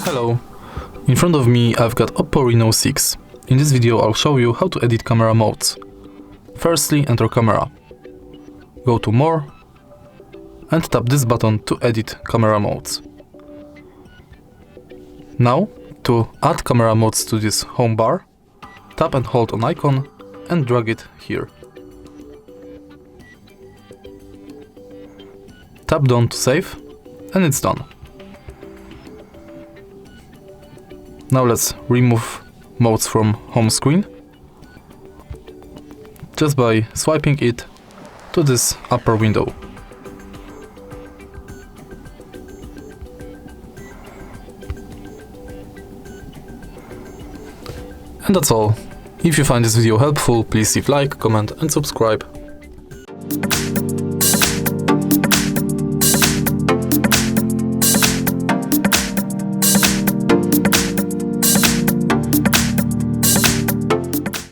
Hello, in front of me I've got OPPO Reno 6. In this video I'll show you how to edit camera modes. Firstly, enter camera. Go to More and tap this button to edit camera modes. Now, to add camera modes to this home bar, tap and hold on icon and drag it here. Tap down to save and it's done. Now let's remove modes from home screen just by swiping it to this upper window. And that's all. If you find this video helpful, please leave like, comment and subscribe.